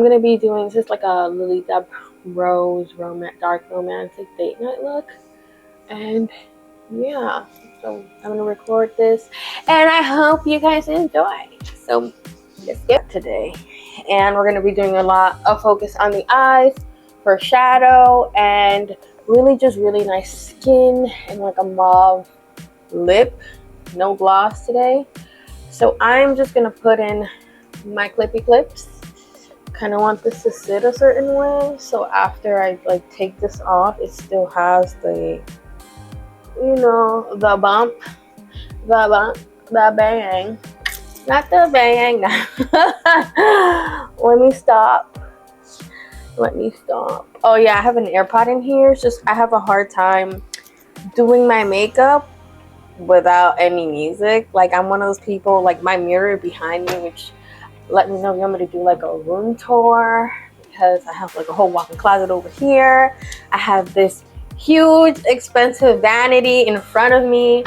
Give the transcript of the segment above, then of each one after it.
I'm gonna be doing this like a Lily Deb Rose dark romantic date night look, and yeah, so I'm gonna record this, and I hope you guys enjoy. So let's get today, and we're gonna be doing a lot of focus on the eyes for shadow, and really just really nice skin and like a mauve lip. No gloss today, so I'm just gonna put in my clippy clips. Kind of want this to sit a certain way, so after I like take this off, it still has the, you know, the bump, the bang, not the bang. Let me stop. Oh yeah, I have an AirPod in here. It's just I have a hard time doing my makeup without any music. Like I'm one of those people, like my mirror behind me, which let me know if you want me to do like a room tour, because I have like a whole walk-in closet over here. I have this huge expensive vanity in front of me,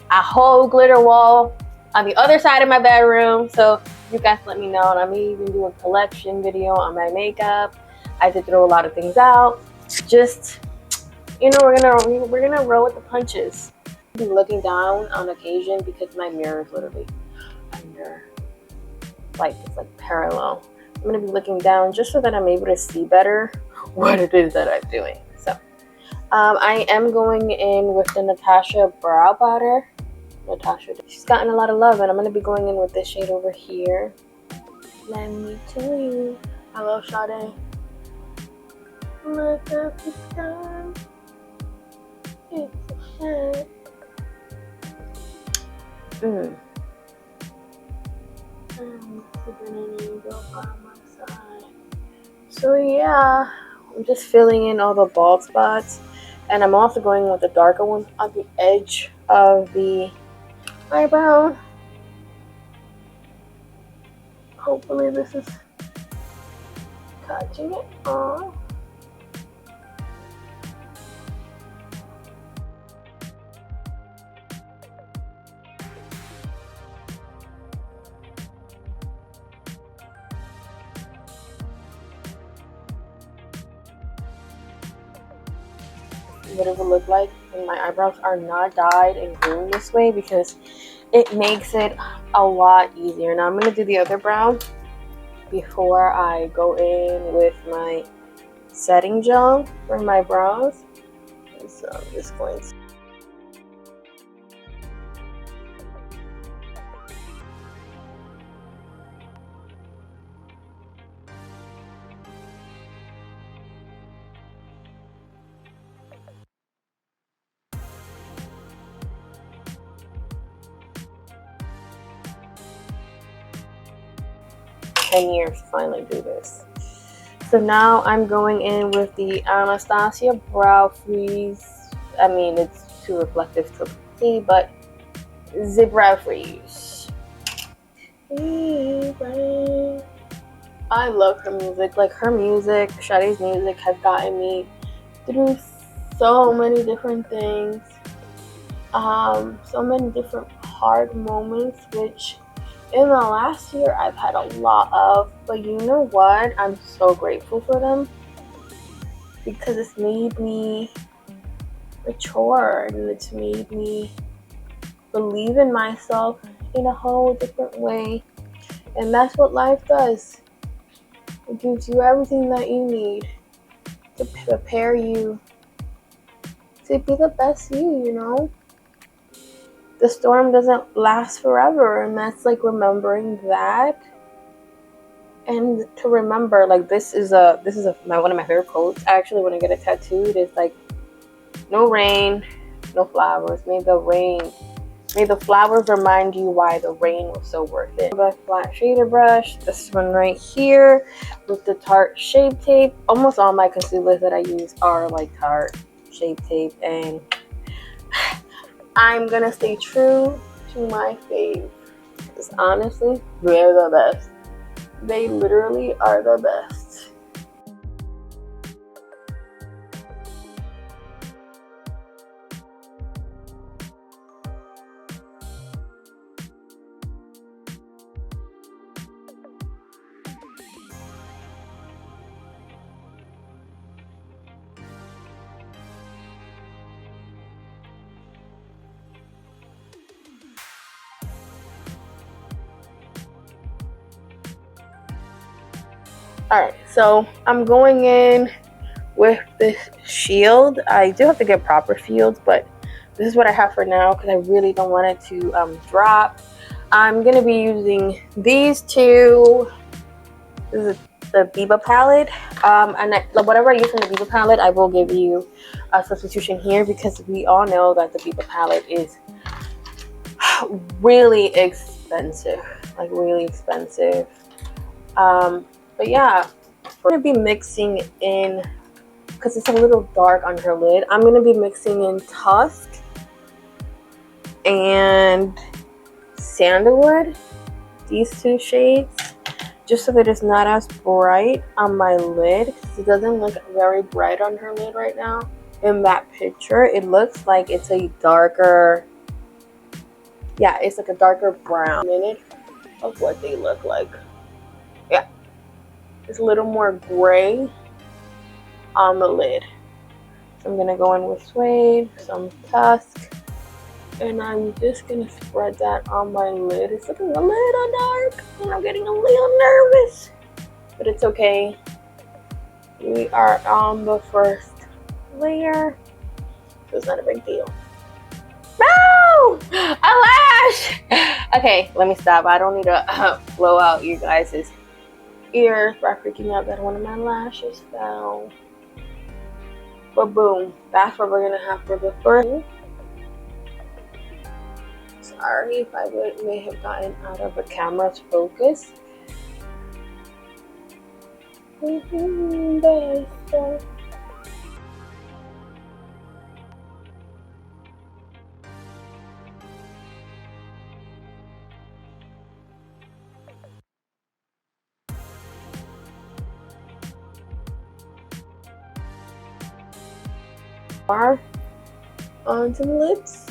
a whole glitter wall on the other side of my bedroom. So you guys let me know, and I may even do a collection video on my makeup. I did throw a lot of things out. Just, you know, we're gonna roll with the punches. I'll be looking down on occasion because my mirror is literally under, like it's like parallel. I'm gonna be looking down just so that I'm able to see better what it is that I'm doing. So I am going in with the Natasha brow powder. Natasha, she's gotten a lot of love, and I'm gonna be going in with this shade over here. Let me tell you, hello Sade. Look up the sky, it's a shine. So yeah, I'm just filling in all the bald spots, and I'm also going with the darker one on the edge of the eyebrow. Hopefully this is catching it all. What it would look like when my eyebrows are not dyed and groomed this way, because it makes it a lot easier. Now I'm going to do the other brow before I go in with my setting gel for my brows. So I'm just going to years to finally do this. So now I'm going in with the Anastasia Brow Freeze. I mean, it's too reflective to see, but the Brow Freeze. I love her music. Like her music, Sade's music has gotten me through so many different things. So many different hard moments, which in the last year I've had a lot of, but you know what? I'm so grateful for them, because it's made me mature, and it's made me believe in myself in a whole different way. And that's what life does. It gives you everything that you need to prepare you to be the best you know? The storm doesn't last forever, and that's like remembering that. And to remember, like this is one of my favorite quotes. Actually, when I get it tattooed, it's like, no rain, no flowers. May the flowers remind you why the rain was so worth it. The flat shader brush, this one right here, with the Tarte Shape Tape. Almost all my concealers that I use are like Tarte Shape Tape, and I'm gonna stay true to my fave, because honestly, they're the best. They literally are the best. Alright, so I'm going in with this shield. I do have to get proper shields, but this is what I have for now because I really don't want it to drop. I'm going to be using these two. This is the Biba palette. Whatever I use from the Biba palette, I will give you a substitution here because we all know that the Biba palette is really expensive. Like really expensive. But yeah, we're going to be mixing in, because it's a little dark on her lid, I'm going to be mixing in Tusk and Sandalwood, these two shades, just so that it's not as bright on my lid, because it doesn't look very bright on her lid right now. In that picture, it looks like it's a darker, yeah, it's like a darker brown minute of what they look like. Yeah, it's a little more gray on the lid. So I'm gonna go in with Suede, some Tusk, and I'm just gonna spread that on my lid. It's looking a little dark and I'm getting a little nervous, but it's okay. We are on the first layer, so it's not a big deal. No! A lash! Okay, let me stop. I don't need to blow out you guys' ears by freaking out that one of my lashes fell. But boom, that's what we're gonna have for the first. Sorry if I may have gotten out of the camera's focus. Onto the lips.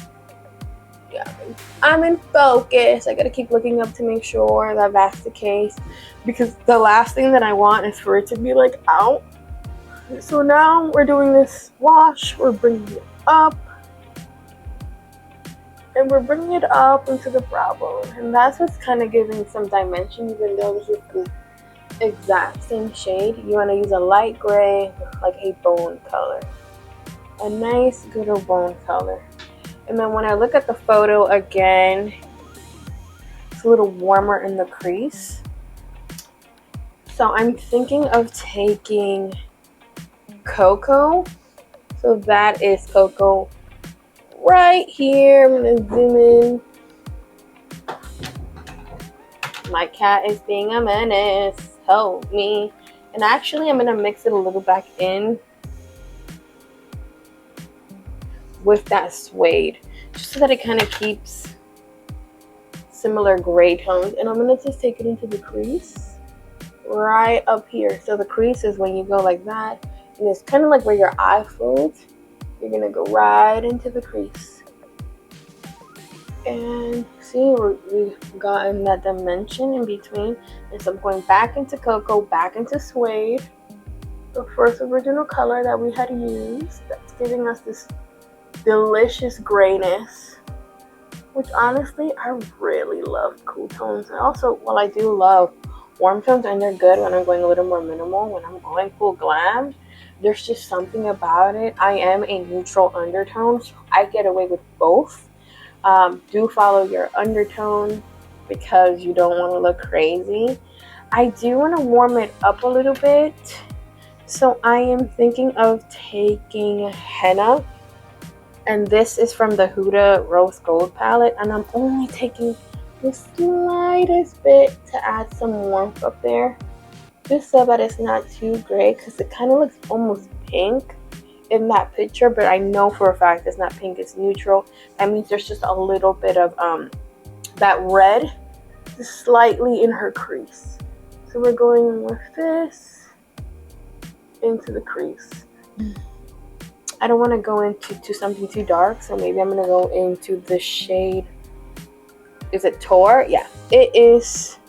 Yeah, I'm in focus. I gotta keep looking up to make sure that that's the case, because the last thing that I want is for it to be like out. So now we're doing this wash. We're bringing it up, and we're bringing it up into the brow bone, and that's what's kind of giving some dimension, even though this is the exact same shade. You want to use a light gray, like a bone color, a nice good old bone color. And then when I look at the photo again, it's a little warmer in the crease. So I'm thinking of taking Cocoa. So that is Cocoa right here. I'm gonna zoom in. My cat is being a menace. Help me. And actually I'm gonna mix it a little back in with that Suede, just so that it kind of keeps similar gray tones. And I'm gonna just take it into the crease right up here. So the crease is when you go like that, and it's kind of like where your eye folds. You're gonna go right into the crease, and see, we've gotten that dimension in between. And so I'm going back into Cocoa, back into Suede, the first original color that we had used, that's giving us this delicious grayness, which honestly I really love cool tones. And also, while I do love warm tones and they're good when I'm going a little more minimal, when I'm going full glam, there's just something about it. I am a neutral undertone, so I get away with both. Do follow your undertone because you don't want to look crazy. I do want to warm it up a little bit, so I am thinking of taking henna. And this is from the Huda Rose Gold palette, and I'm only taking the slightest bit to add some warmth up there, just so that it's not too gray, because it kind of looks almost pink in that picture, but I know for a fact it's not pink, it's neutral. That means there's just a little bit of that red just slightly in her crease. So we're going with this into the crease. I don't want to go into something too dark, so maybe I'm going to go into the shade. Is it Tor? Yeah, it is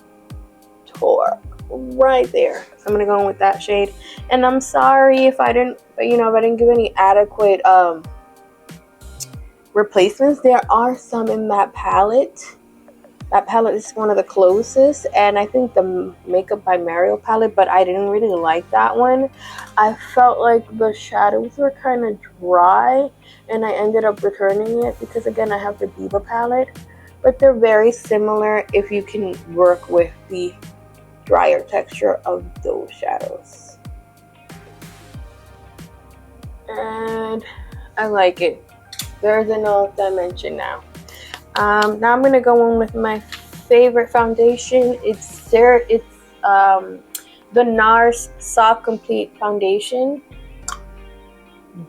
Tor right there. So I'm going to go in with that shade. And I'm sorry if I didn't, if I didn't give any adequate replacements. There are some in that palette That palette is one of the closest, and I think the Makeup by Mario palette, but I didn't really like that one. I felt like the shadows were kind of dry, and I ended up returning it because, again, I have the Diva palette, but they're very similar if you can work with the drier texture of those shadows. And I like it. There's enough dimension now. Now I'm gonna go in with my favorite foundation. It's the NARS Soft Complete Foundation.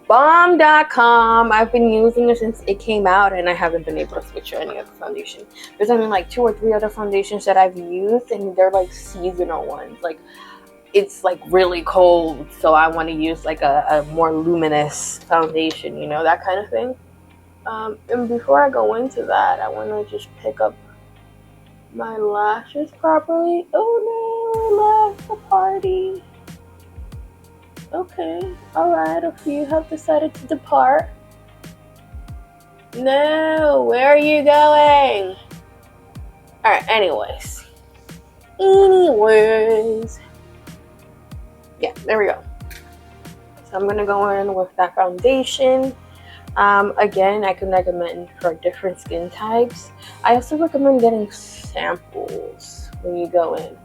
Bomb.com. I've been using it since it came out, and I haven't been able to switch to any other foundation. There's only like 2 or 3 other foundations that I've used, and they're like seasonal ones. Like, it's like really cold, so I want to use like a more luminous foundation, you know, that kind of thing. And before I go into that, I want to just pick up my lashes properly. Oh no, I left the party. Okay, alright, a few have decided to depart. No, where are you going? Alright, anyways. Yeah, there we go. So I'm gonna go in with that foundation. Again, I can recommend for different skin types. I also recommend getting samples when you go in.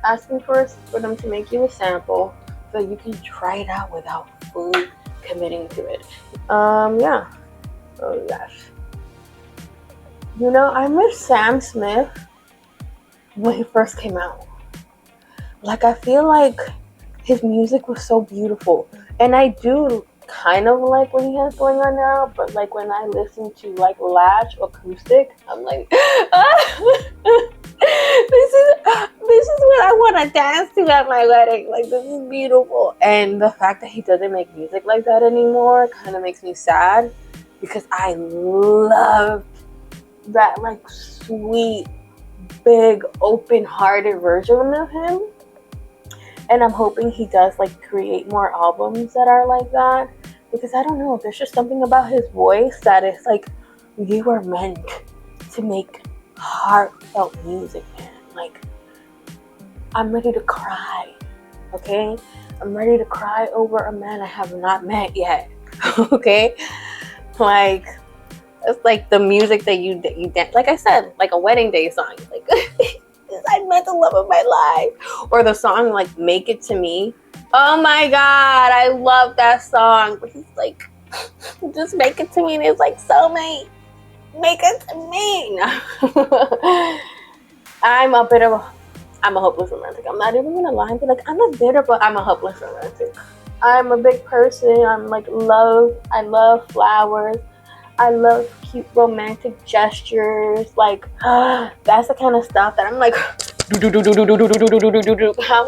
Asking for them to make you a sample so you can try it out without fully committing to it. Yeah. Oh gosh. You know, I miss Sam Smith when he first came out. Like, I feel like his music was so beautiful. And I do kind of like what he has going on now, but like when I listen to like Latch acoustic, I'm like, this is what I want to dance to at my wedding. Like, this is beautiful. And the fact that he doesn't make music like that anymore kind of makes me sad, because I love that like sweet, big, open-hearted version of him. And I'm hoping he does like create more albums that are like that, because I don't know, there's just something about his voice that is like, you were meant to make heartfelt music, man. Like, I'm ready to cry, okay? I'm ready to cry over a man I have not met yet, okay? Like, it's like the music that you dance, like I said, like a wedding day song, like I met the love of my life. Or the song like Make It To Me. Oh my god, I love that song. But he's like, just make it to me, and it's like, soulmate, make it to me. I'm a hopeless romantic. I'm not even gonna lie and be like, I'm a bitter, but I'm a hopeless romantic. I'm a big person. I'm like, I love flowers. I love cute romantic gestures. Like, that's the kind of stuff that I'm like, I'm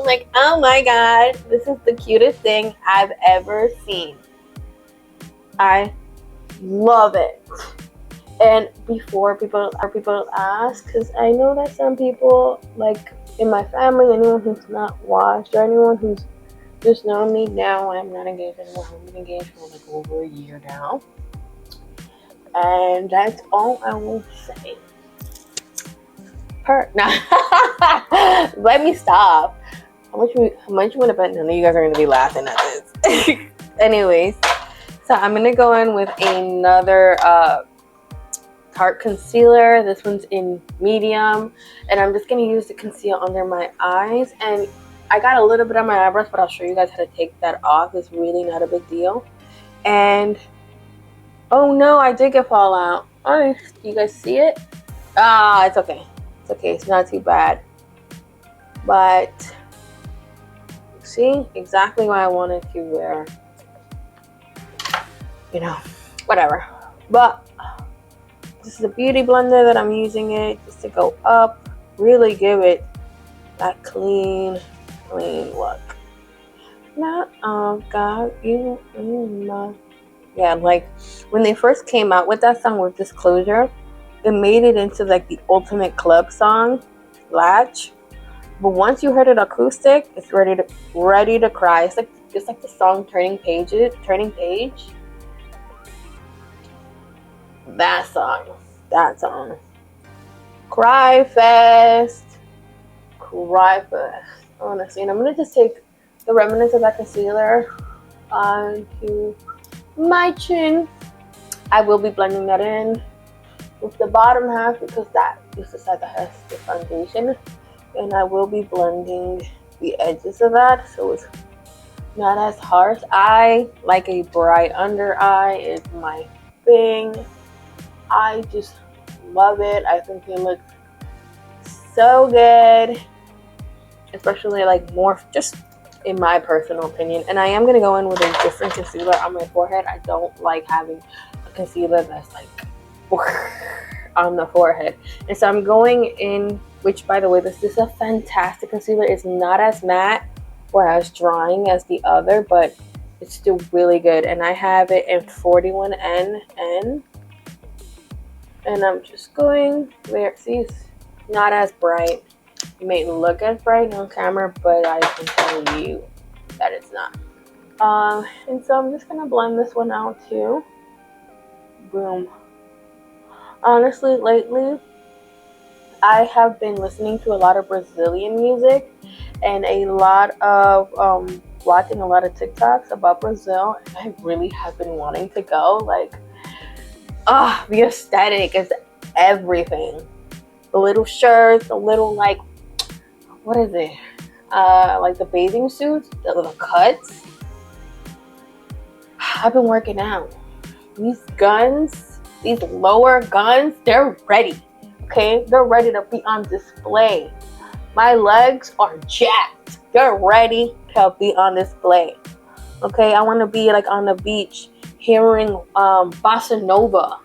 like, oh my god, this is the cutest thing I've ever seen. I love it. And before people ask, because I know that some people, like in my family, anyone who's not watched or anyone who's just known me, now I'm not engaged anymore. I've been engaged for like over a year now. And that's all I will say. Let me stop. How much you want to bet? None of you guys are going to be laughing at this. Anyways, so I'm going to go in with another Tarte concealer. This one's in medium. And I'm just going to use the conceal under my eyes. And I got a little bit on my eyebrows, but I'll show you guys how to take that off. It's really not a big deal. And oh no, I did get fallout. Oh, you guys see it? It's okay. It's okay. It's not too bad. But see, exactly what I wanted to wear. You know, whatever. But this is a beauty blender that I'm using it just to go up. Really give it that clean look. Not got you in my. Yeah, like when they first came out with that song with Disclosure, it made it into like the ultimate club song, Latch. But once you heard it acoustic, it's ready to cry. It's like the song Turning Page. That song. Cry fast. Cry fast. Honestly. And I'm going to just take the remnants of that concealer onto my chin. I will be blending that in with the bottom half because that is the side that has the foundation. And I will be blending the edges of that so it's not as harsh. I like a bright under eye. It's my thing. I just love it. I think it looks so good, especially like more just in my personal opinion. And I am going to go in with a different concealer on my forehead. I don't like having a concealer that's like on the forehead. And so I'm going in, which by the way, this is a fantastic concealer. It's not as matte or as drying as the other, but it's still really good. And I have it in 41N. And I'm just going there. See, it's not as bright. It may look as bright on camera, but I can tell you that it's not. And so I'm just gonna blend this one out too. Boom. Honestly, lately, I have been listening to a lot of Brazilian music and a lot of watching a lot of TikToks about Brazil. And I really have been wanting to go. Like, the aesthetic is everything. The little shirts, the little like, what is it? Like the bathing suits, the little cuts. I've been working out. These guns, these lower guns, they're ready. Okay, they're ready to be on display. My legs are jacked. They're ready to be on display. Okay, I want to be like on the beach hearing bossa nova.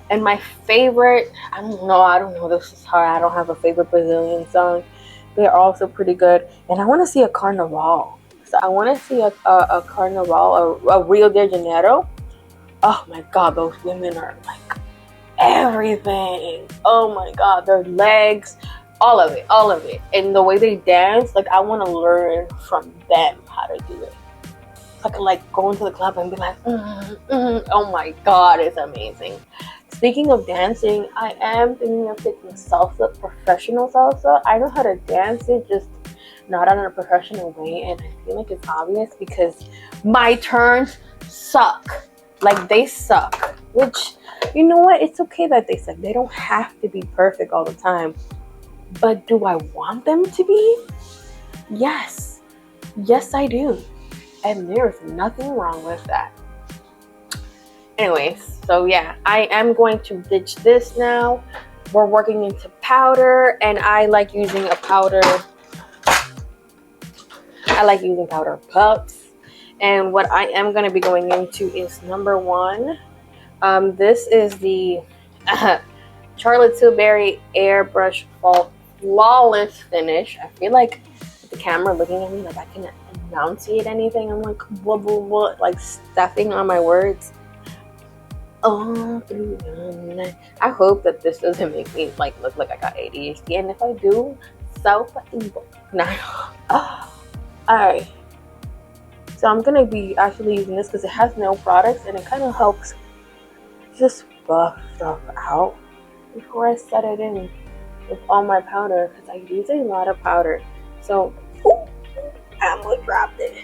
And my favorite, I don't know, this is hard. I don't have a favorite Brazilian song. They're also pretty good. And I want to see a carnival. So I want to see a carnival, a Rio de Janeiro. Oh my God, those women are like everything. Oh my God, their legs, all of it. And the way they dance, like I want to learn from them how to do it. So I can like go into the club and be like, oh my God, it's amazing. Speaking of dancing, I am thinking of taking salsa, professional salsa. I know how to dance it, just not in a professional way. And I feel like it's obvious because my turns suck. Like they suck. Which, you know what? It's okay that they suck. They don't have to be perfect all the time. But do I want them to be? Yes. Yes, I do. And there's nothing wrong with that. Anyways, so yeah, I am going to ditch this now. We're working into powder, and I like using a powder. I like using powder puffs. And what I am going to be going into is number one. This is the Charlotte Tilbury Airbrush Flawless Finish. I feel like with the camera looking at me, like I can enunciate anything. I'm like, blah, blah, blah, like stuffing on my words. All through the night. I hope that this doesn't make me like look like I got ADHD, and if I do, so fucking nah. Alright, so I'm gonna be actually using this because it has no products and it kind of helps just buff stuff out before I set it in with all my powder, because I use a lot of powder. So I almost dropped it.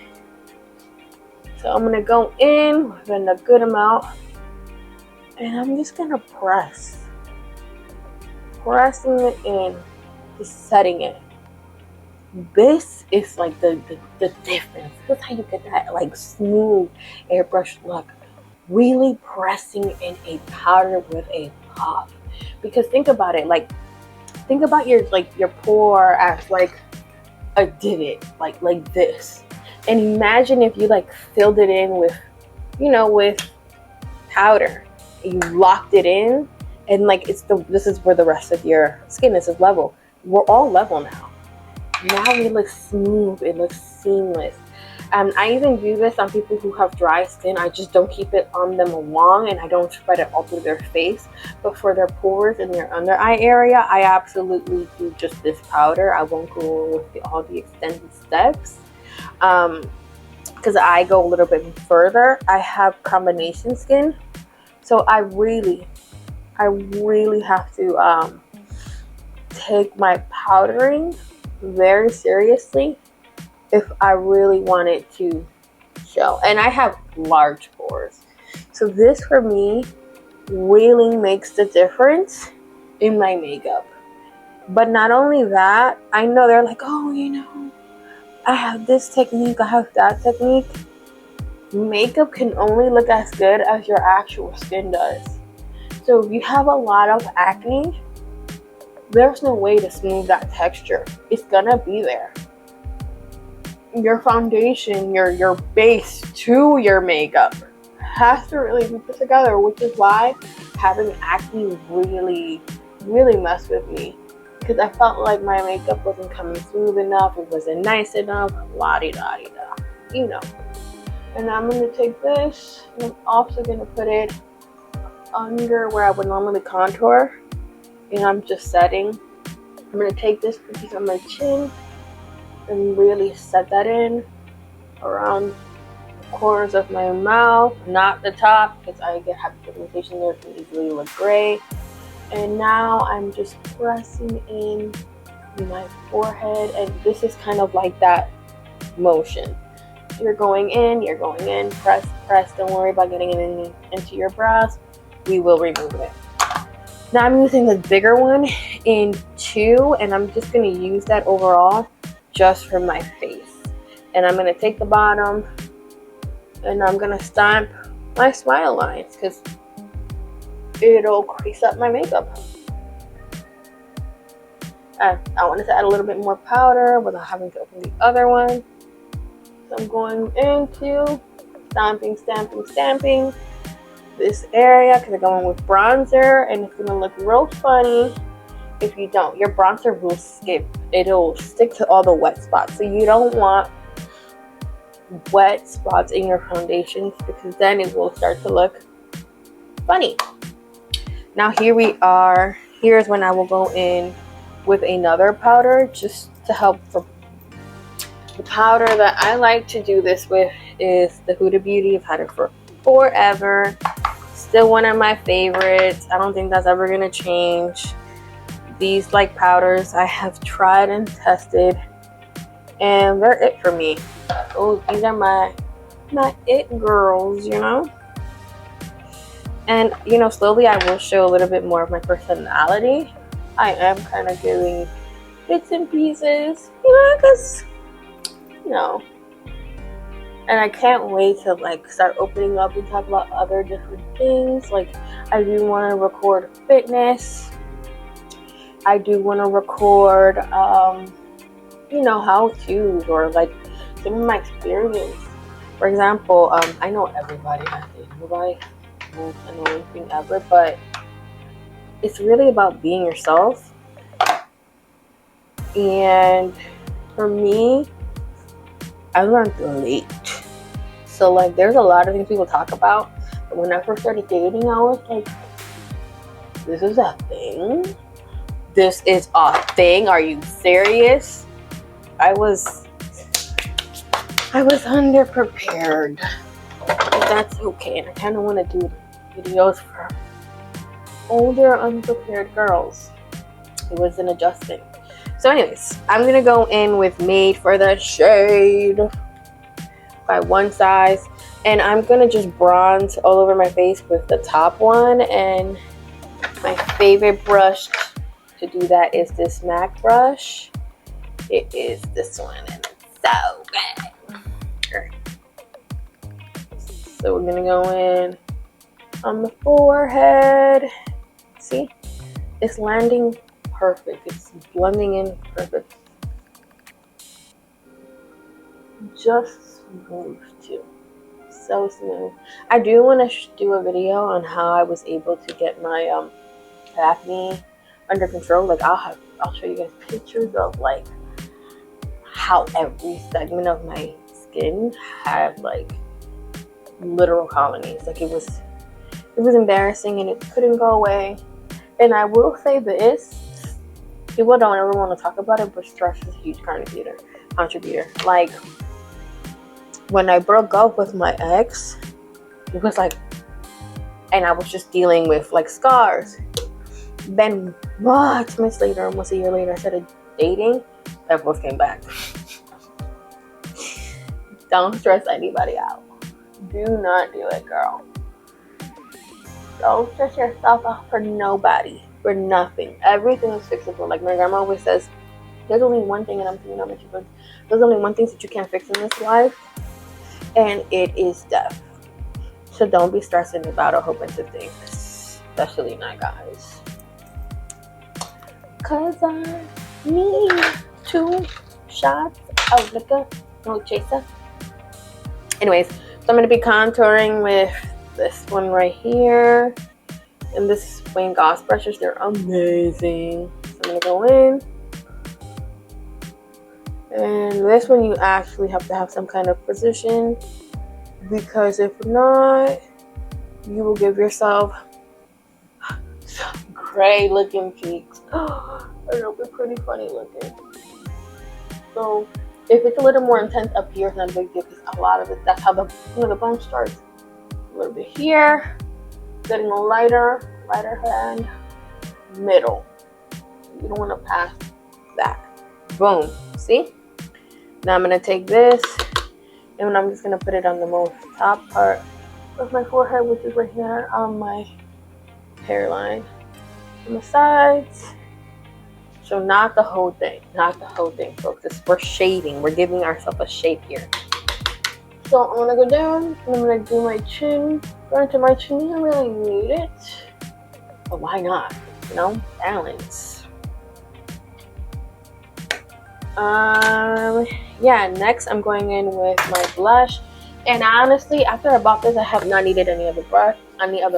So I'm gonna go in with a good amount. And I'm just gonna pressing it in, just setting it. This is like the difference. This is how you get that like smooth airbrush look. Really pressing in a powder with a puff. Because think about it, like think about your pore as like a divot, like this. And imagine if you like filled it in with, with powder. You locked it in, and like this is where the rest of your skin is level. We're all level now. Now it looks smooth, it looks seamless. I even do this on people who have dry skin. I just don't keep it on them long, and I don't spread it all through their face. But for their pores and their under eye area, I absolutely do just this powder. I won't go with all the extended steps because I go a little bit further. I have combination skin. So I really I really have to take my powdering very seriously if I really want it to show. And I have large pores. So this for me really makes the difference in my makeup. But not only that, I know they're like, oh, you know, I have this technique, I have that technique. Makeup can only look as good as your actual skin does. So if you have a lot of acne, there's no way to smooth that texture. It's gonna be there. Your foundation, your base to your makeup has to really be put together, which is why having acne really messed with me, because I felt like my makeup wasn't coming smooth enough, it wasn't nice enough, la-di-da-di-da, you know. And I'm going to take this, and I'm also going to put it under where I would normally contour, and I'm just setting. I'm going to take this piece on my chin and really set that in around the corners of my mouth, not the top, because I get hyperpigmentation there, it can easily look gray. And now I'm just pressing in my forehead, and this is kind of like that motion. You're going in, press, don't worry about getting it into your brows. We will remove it. Now I'm using the bigger one in 2, and I'm just going to use that overall just for my face. And I'm going to take the bottom, and I'm going to stamp my smile lines, because it'll crease up my makeup. I wanted to add a little bit more powder without having to open the other one. So I'm going into stamping this area, because I'm going with bronzer, and it's going to look real funny if you don't. Your bronzer will skip. It'll stick to all the wet spots. So you don't want wet spots in your foundations, because then it will start to look funny. Now here we are. Here's when I will go in with another powder just to help. For the powder that I like to do this with is the Huda Beauty. I've had it for forever. Still one of my favorites. I don't think that's ever gonna change. These like powders I have tried and tested, and they're it for me. Oh, these are my it girls, you know. And you know, slowly I will show a little bit more of my personality. I am kind of giving bits and pieces, you know, because, you know, and I can't wait to like start opening up and talk about other different things. Like, I do want to record fitness. I do want to record, you know, how-tos, or like some of my experience. For example, I know everybody has it. Nobody knows anything ever, but it's really about being yourself. And for me, I learned late. So like, there's a lot of things people talk about, but when I first started dating, I was like, this is a thing? This is a thing? Are you serious? I was underprepared. But that's okay. And I kind of want to do videos for older, unprepared girls. It wasn't adjusting. So anyways, I'm going to go in with Made for the Shade by One Size. And I'm going to just bronze all over my face with the top one. And my favorite brush to do that is this MAC brush. It is this one, and it's so good. Sure. So we're going to go in on the forehead. See? It's landing perfect. It's blending in perfect. Just smooth too. So smooth. I do want to do a video on how I was able to get my acne under control. Like, I'll show you guys pictures of like how every segment of my skin had like literal colonies. Like, it was embarrassing, and it couldn't go away. And I will say this, people don't ever want to talk about it, but stress is a huge contributor. Like, when I broke up with my ex, it was like and I was just dealing with like scars. Then months later, almost a year later, I started dating. Pimples came back. Don't stress anybody out. Do not do it, girl. Don't stress yourself out for nobody, for nothing. Everything is fixable. Like my grandma always says, there's only one thing, and I'm thinking how much you there's only one thing that you can't fix in this life, and it is death. So don't be stressing about a whole bunch of things, especially not guys. Cause I need 2 shots of liquor, no chaser. Anyways, so I'm gonna be contouring with this one right here, and this Wayne Goss brushes. They're amazing. So I'm gonna go in, and this one you actually have to have some kind of precision, because if not, you will give yourself some gray looking cheeks. It'll be pretty funny looking. So if it's a little more intense up here, it's not a big deal, because a lot of it, that's how the bone starts. A little bit here, getting a lighter hand, middle. You don't want to pass that. Boom. See? Now I'm gonna take this, and I'm just gonna put it on the most top part of my forehead, which is right here on my hairline, on the sides. So not the whole thing, folks. It's for shading. We're giving ourselves a shape here. So I'm gonna go down, and I'm gonna do my chin. Go into my chin. You don't really need it, but why not? You know, balance. Yeah. Next, I'm going in with my blush. And honestly, after I bought this, I have not needed any other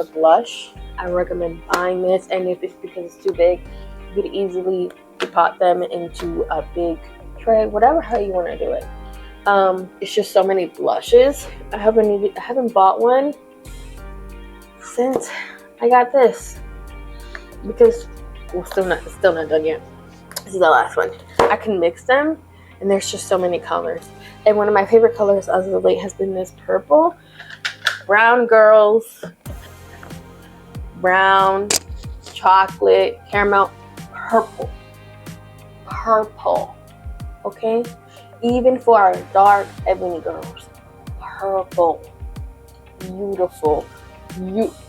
blush. I recommend buying this, and if it's because it's too big, you could easily pot them into a big tray, whatever how you want to do it. It's just so many blushes. I haven't bought one since I got this, because we're still not done yet. This is the last one. I can mix them, and there's just so many colors. And one of my favorite colors as of late has been this purple. Brown girls, brown, chocolate, caramel, purple. Okay? Even for our dark ebony girls, purple, beautiful,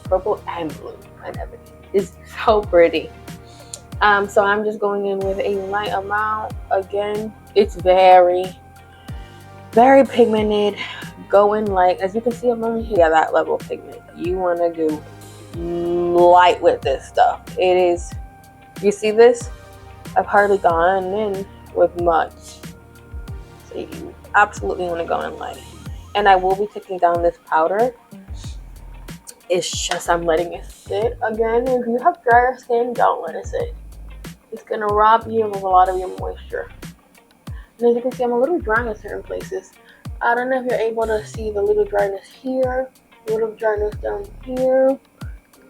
purple and blue and ebony is so pretty. So I'm just going in with a light amount. Again, it's very, very pigmented. Go in light. As you can see, I'm only here that level of pigment. You want to go light with this stuff. It is, you see this? I've hardly gone in with much. So you absolutely want to go in light. And I will be taking down this powder. It's just I'm letting it sit. Again, if you have drier skin, don't let it sit. It's going to rob you of a lot of your moisture. And as you can see, I'm a little dry in certain places. I don't know if you're able to see the little dryness here, a little dryness down here.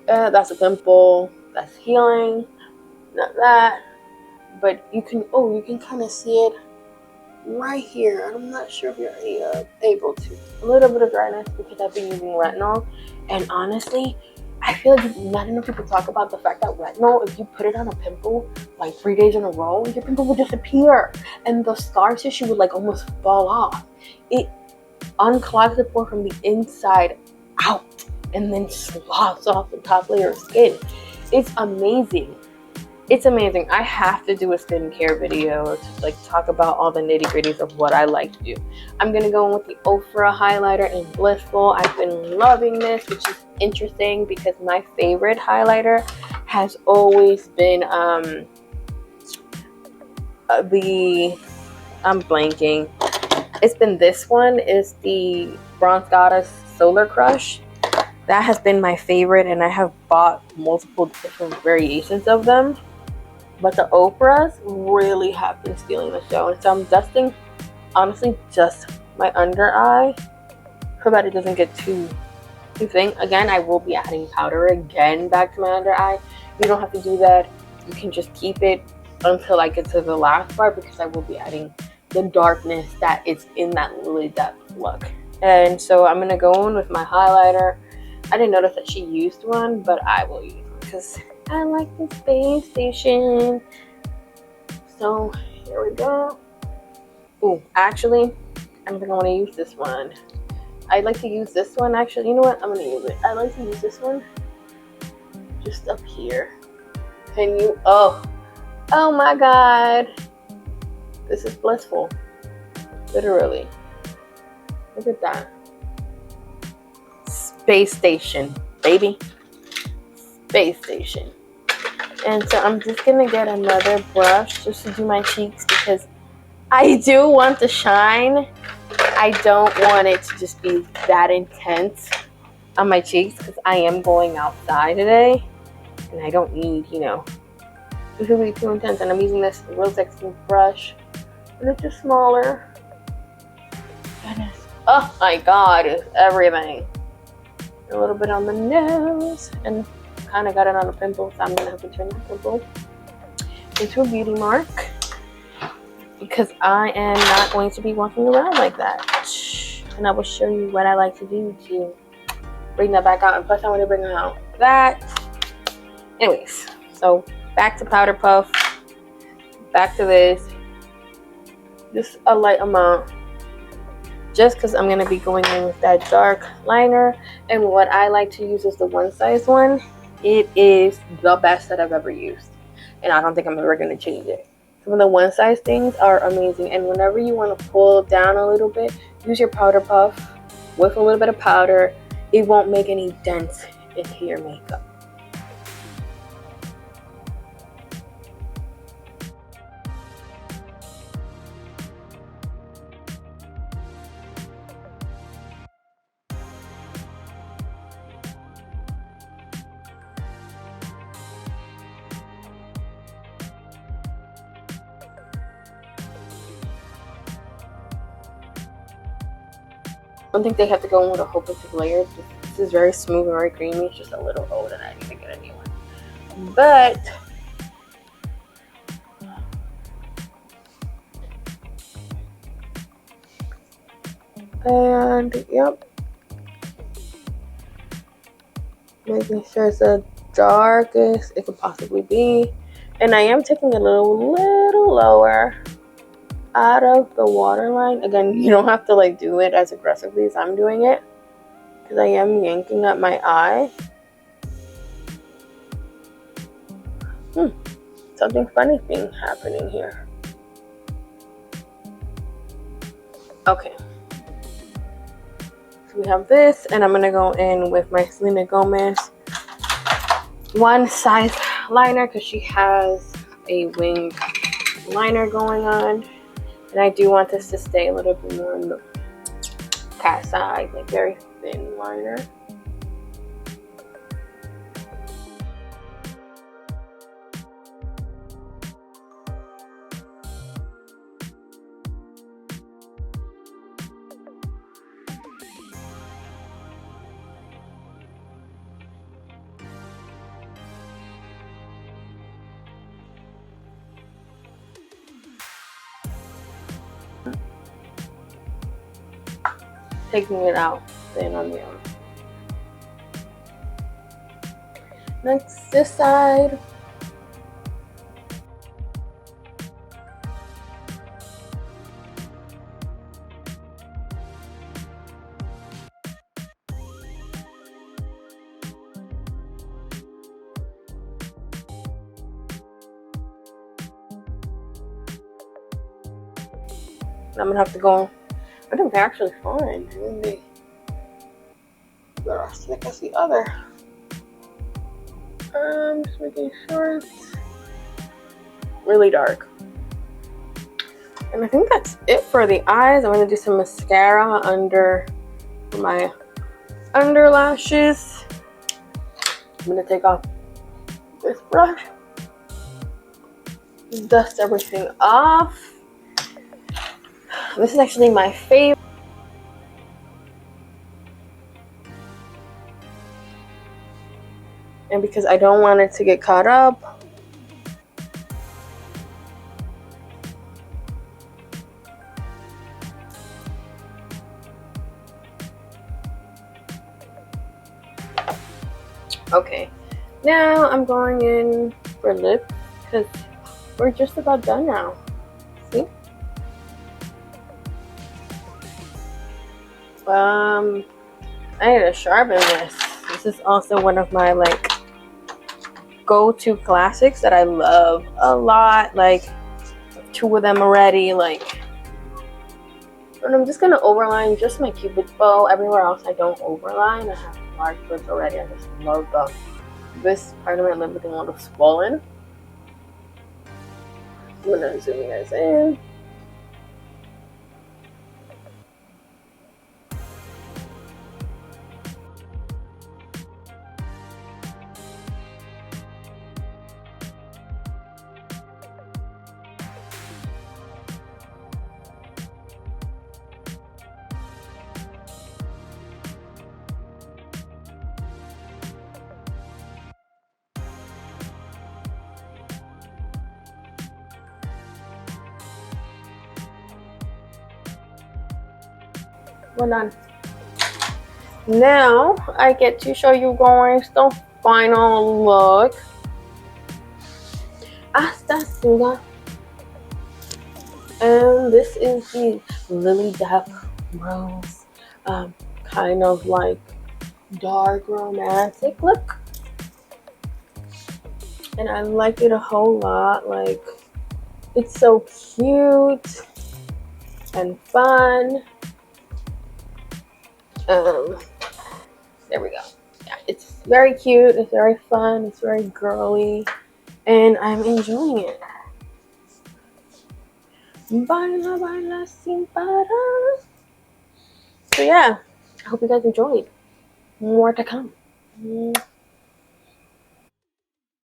That's a pimple. That's healing. Not that. But you can kind of see it right here. I'm not sure if you're able to. A little bit of dryness because I've been using retinol. And honestly, I feel like not enough people talk about the fact that retinol, if you put it on a pimple like 3 days in a row, your pimple would disappear. And the scar tissue would like almost fall off. It unclogs the pore from the inside out and then sloughs off the top layer of skin. It's amazing. It's amazing. I have to do a skincare video to like talk about all the nitty gritties of what I like to do. I'm gonna go in with the Ofra highlighter in Blissful. I've been loving this, which is interesting because my favorite highlighter has always been I'm blanking. It's been this one. Is the Bronze Goddess Solar Crush. That has been my favorite, and I have bought multiple different variations of them. But the Ofras really have been stealing the show. And so I'm dusting, honestly, just my under eye so that it doesn't get too thin. Again, I will be adding powder again back to my under eye. You don't have to do that. You can just keep it until I get to the last part, because I will be adding the darkness that is in that lily depth look. And so I'm going to go in with my highlighter. I didn't notice that she used one, but I will use one because I like the space station. So here we go. Oh, actually, I don't think I want to use this one. I'd like to use this one. Actually, you know what? I'm going to use it. I like to use this one just up here. Can you? Oh my God. This is blissful. Literally. Look at that. Space station, baby. Space station. And so I'm just going to get another brush just to do my cheeks because I do want to shine. I don't want it to just be that intense on my cheeks because I am going outside today. And I don't need, it should be too intense. And I'm using this Rose X brush. And it's just smaller. Goodness. Oh my God, it's everything. A little bit on the nose. And kind of got it on a pimple, so I'm going to have to turn that pimple into a beauty mark. Because I am not going to be walking around like that. And I will show you what I like to do to bring that back out. And plus I want to bring out that. Anyways, so back to powder puff. Back to this. Just a light amount. Just because I'm going to be going in with that dark liner. And what I like to use is the one size one. It is the best that I've ever used. And I don't think I'm ever going to change it. Some of the one size things are amazing. And whenever you want to pull down a little bit, use your powder puff with a little bit of powder. It won't make any dents into your makeup. I don't think they have to go in with a whole bunch of layers. This is very smooth and very creamy. It's just a little old and I need to get a new one. But and yep. Making sure it's the darkest it could possibly be. And I am taking a little lower out of the waterline. Again, you don't have to do it as aggressively as I'm doing it because I am yanking up my eye. Something funny thing happening here. Okay. So we have this, and I'm gonna go in with my Selena Gomez one size liner because she has a wing liner going on. And I do want this to stay a little bit more on the cat side, very thin liner. Taking it out, then on the arm. Next, this side. I'm gonna have to go. I think they're actually fine. And they're as thick as the other. Just making sure it's really dark. And I think that's it for the eyes. I'm gonna do some mascara under my under lashes. I'm gonna take off this brush, dust everything off. This is actually my favorite. And because I don't want it to get caught up, Okay, now I'm going in for lip because we're just about done now. See? I need to sharpen this. This is also one of my like go-to classics that I love a lot. Like two of them already. Like, and I'm just gonna overline just my cupid's bow. Everywhere else I don't overline. I have large lips already. I just love this part of my lip looking a little swollen. I'm gonna zoom you guys in. We're done. Now I get to show you guys the final look. Hasta Suga. And this is the Lily Duck Rose, kind of like dark romantic look. And I like it a whole lot. Like, it's so cute and fun. There we go. Yeah, it's very cute, it's very fun, it's very girly, and I'm enjoying it. Baila, baila sin parar. So yeah, I hope you guys enjoyed. More to come.